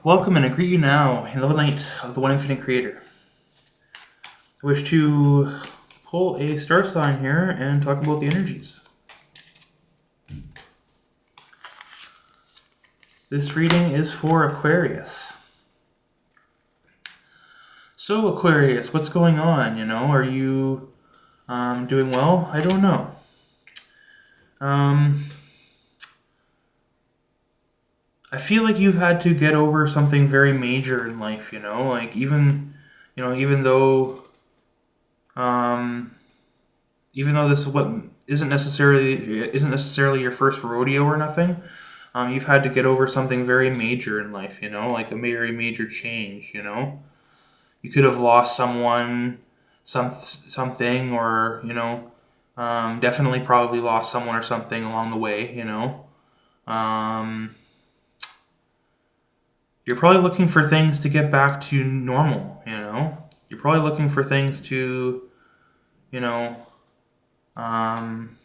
Welcome, and I greet you now in the light of the One Infinite Creator. I wish to pull a star sign here and talk about the energies. This reading is for Aquarius. So, Aquarius, what's going on? Are you doing well? I don't know. I feel like you've had to get over something very major in life. Like even though um, this what isn't necessarily your first rodeo or nothing. You've had to get over something very major in life, like a very major change. You could have lost someone, something, or definitely probably lost someone or something along the way. Um, you're probably looking for things to get back to normal. You're probably looking for things to, you know, um,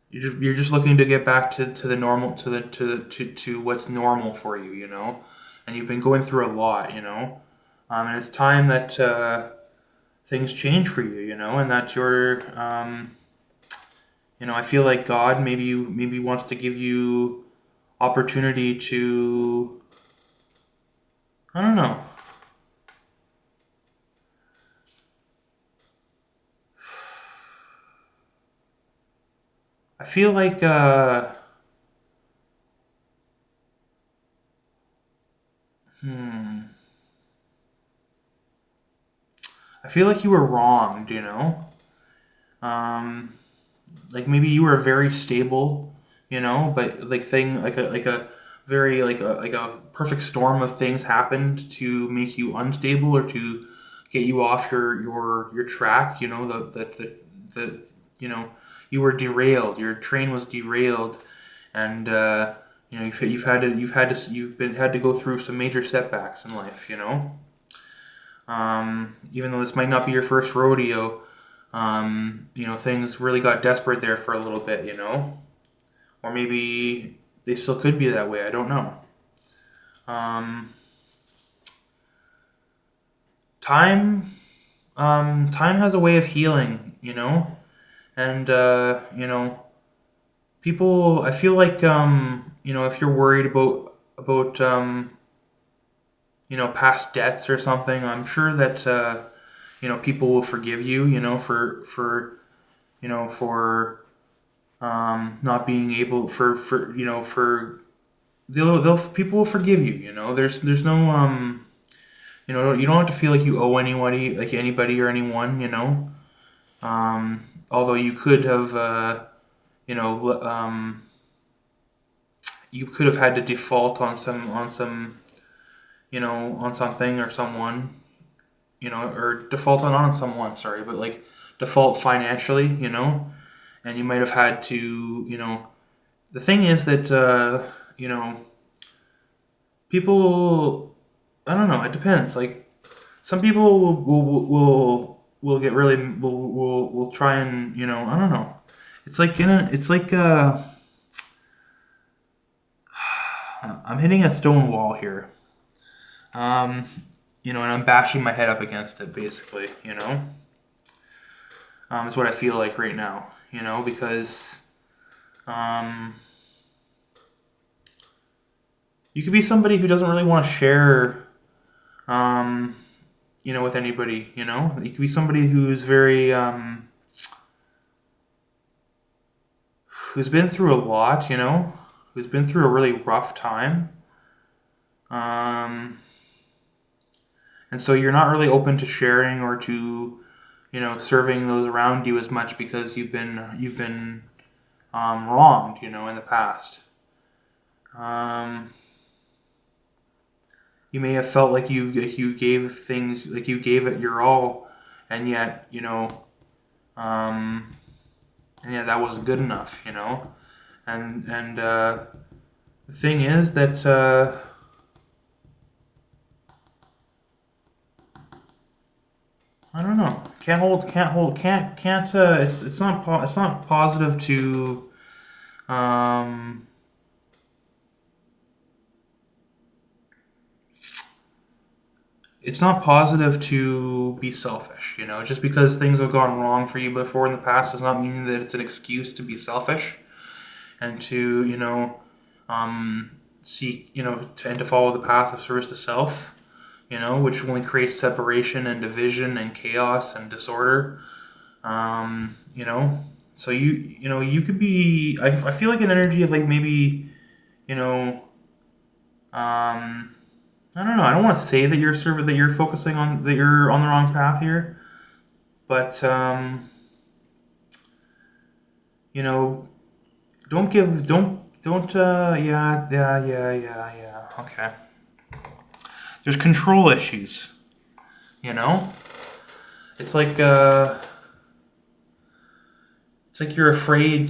you're just looking to get back to the normal to what's normal for you, and you've been going through a lot, and it's time that things change for you, and that you're I feel like God maybe wants to give you opportunity to, I don't know. I feel like I feel like you were wronged, um like maybe you were very stable, but like a very like a perfect storm of things happened to make you unstable or to get you off your track. The you were derailed. Your train was derailed, and you've had to go through some major setbacks in life. Even though this might not be your first rodeo, things really got desperate there for a little bit, or maybe they still could be that way. I don't know. Um, time, time has a way of healing, and people. I feel like if you're worried about past debts or something, I'm sure that people will forgive you, for not being able for they'll people will forgive you. There's no you don't have to feel like you owe anybody or anyone. Although you could have you know um, you could have had to default on some on something or someone, or default on someone, sorry, but like default financially, and you might have had to, the thing is that, people, I don't know, it depends. Like, some people will get really, will try and, I don't know. It's like, I'm hitting a stone wall here. Um, and I'm bashing my head up against it, basically, is what I feel like right now, because um, you could be somebody who doesn't really want to share, um, with anybody, You could be somebody who's very, who's been through a lot, who's been through a really rough time. Um, and so you're not really open to sharing or to, serving those around you as much because you've been wronged, in the past. Um, you may have felt like you gave things, like you gave it your all, and yet um, and yet that wasn't good enough, and the thing is that I don't know, can't it's not positive to um, it's not positive to be selfish, just because things have gone wrong for you before in the past does not mean that it's an excuse to be selfish and to, seek, and to follow the path of service to self, which only creates separation and division and chaos and disorder. So you could be, I feel like an energy of like maybe, you know, um, I don't know. I don't want to say that you're focusing on that you're on the wrong path here, but you know, don't yeah. Okay. There's control issues. You know, it's like uh, it's like you're afraid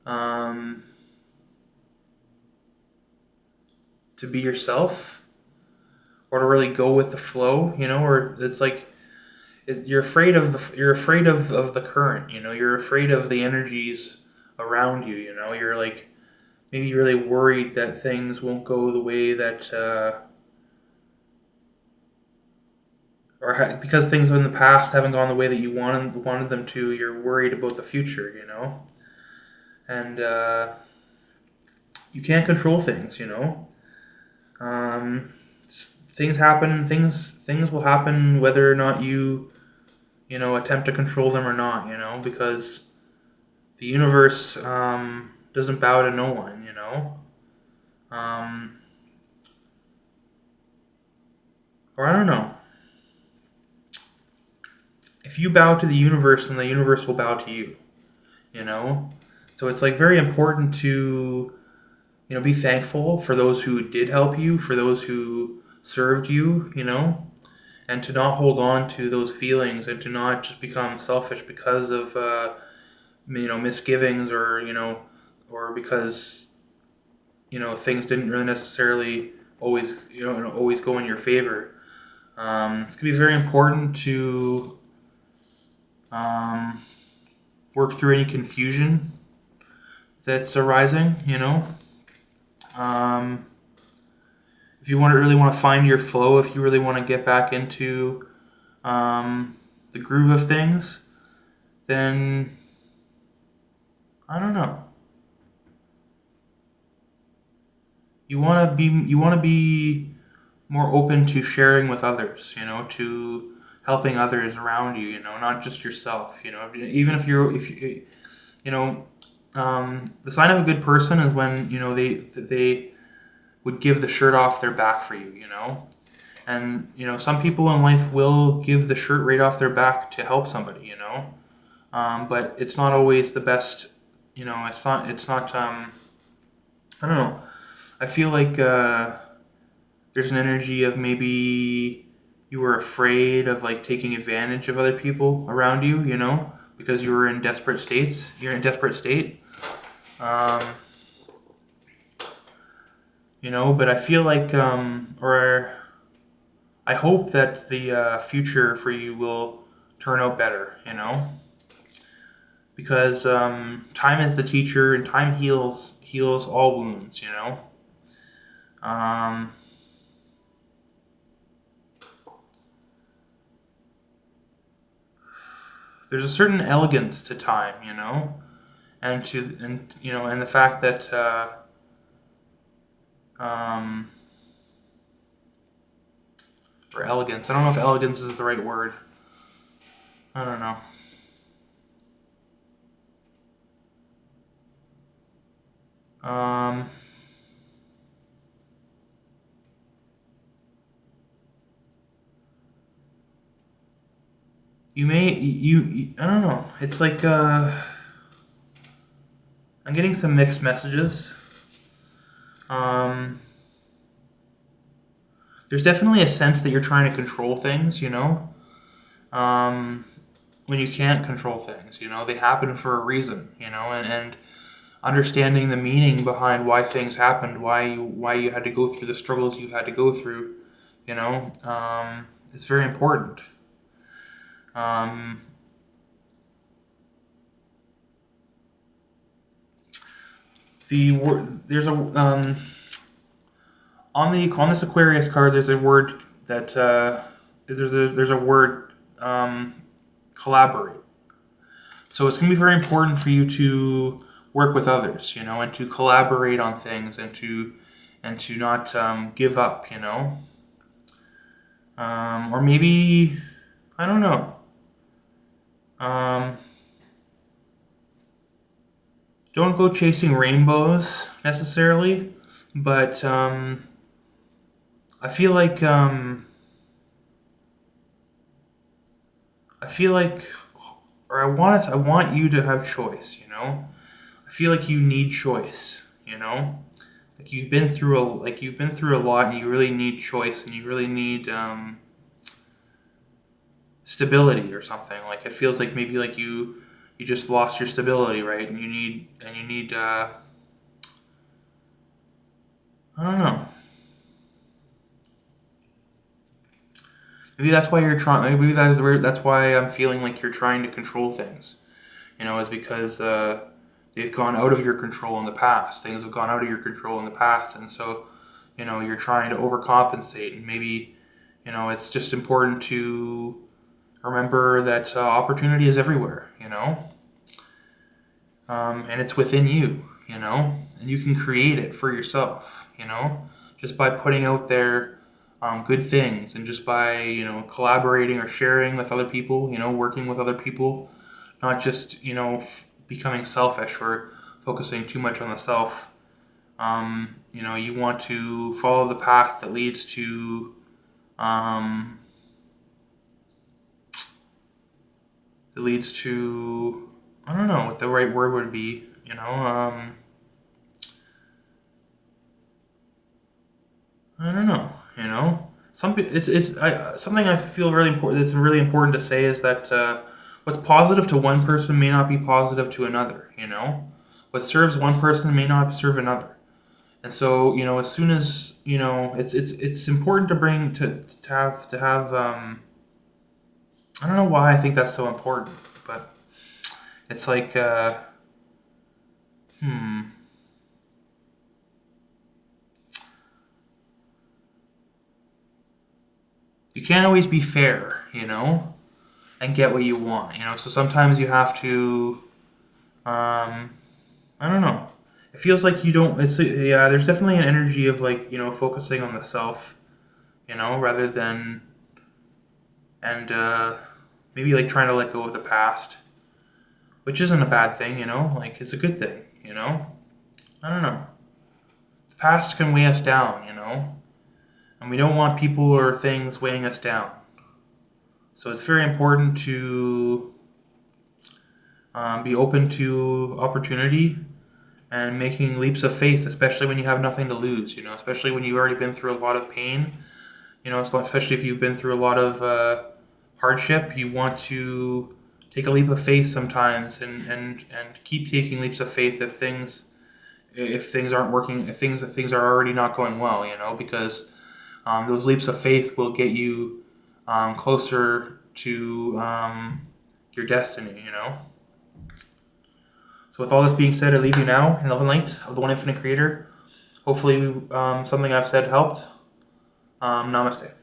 um to be yourself or to really go with the flow. Or it's like you're afraid of the current. You're afraid of the energies around you. You're like maybe really worried that things won't go the way that because things in the past haven't gone the way that you wanted them to. You're worried about the future. And you can't control things. Um, things happen. Things will happen whether or not you attempt to control them or not. Because the universe doesn't bow to no one. Um, or I don't know. If you bow to the universe, then the universe will bow to you. You know, so it's like very important to be thankful for those who did help you, for those who served you. And to not hold on to those feelings and to not just become selfish because of misgivings or because things didn't really necessarily always go in your favor. It's gonna be very important to um, work through any confusion that's arising. Um, if you really want to find your flow, if you really want to get back into the groove of things, then I don't know. You want to be more open to sharing with others. To helping others around you. Not just yourself. Even if you you know the sign of a good person is when they would give the shirt off their back for you. And some people in life will give the shirt right off their back to help somebody. But it's not always the best. It's not. I don't know. I feel like there's an energy of maybe you were afraid of like taking advantage of other people around you. Because you were in desperate states. You're in a desperate state. Um, but I feel like or I hope that the future for you will turn out better. Because time is the teacher and time heals all wounds. Um, there's a certain elegance to time. And the fact that um, or elegance. I don't know if elegance is the right word. I don't know. Um, I don't know. It's like I'm getting some mixed messages. Um, there's definitely a sense that you're trying to control things. Um, when you can't control things. They happen for a reason. And understanding the meaning behind why things happened, why you had to go through the struggles you had to go through. It's very important. Um, there's a on this Aquarius card, there's a word that there's a word, collaborate. So it's going to be very important for you to work with others, and to collaborate on things, and to not give up, or maybe, I don't know. Don't go chasing rainbows necessarily, but I feel like I feel like, or I want you to have choice. I feel like you need choice. Like you've been through a lot, and you really need choice, and you really need stability or something. Like it feels like maybe like you just lost your stability, right? And you need I don't know. Maybe that's why you're trying. Maybe that's why I'm feeling like you're trying to control things. Is because they've gone out of your control in the past. Things have gone out of your control in the past, and so you're trying to overcompensate. And maybe it's just important to remember that opportunity is everywhere. And it's within you. And you can create it for yourself. Just by putting out there good things, and just by collaborating or sharing with other people, working with other people, not just becoming selfish or focusing too much on the self. You want to follow the path that leads to I don't know what the right word would be. I don't know. Something I feel really important. That's really important to say is that what's positive to one person may not be positive to another. What serves one person may not serve another. And so as soon as it's important to bring to have. I don't know why I think that's so important, but it's like you can't always be fair, and get what you want, So sometimes you have to, I don't know. It feels like you don't. Yeah. There's definitely an energy of like focusing on the self, rather than and maybe like trying to let go of the past, which isn't a bad thing, Like it's a good thing, I don't know. The past can weigh us down, and we don't want people or things weighing us down. So it's very important to be open to opportunity and making leaps of faith, especially when you have nothing to lose, especially when you've already been through a lot of pain, especially if you've been through a lot of hardship. You want to take a leap of faith sometimes, and keep taking leaps of faith if things aren't working, if things are already not going well, because those leaps of faith will get you closer to your destiny, So with all this being said, I leave you now in love and light of the One Infinite Creator. Hopefully something I've said helped. Namaste.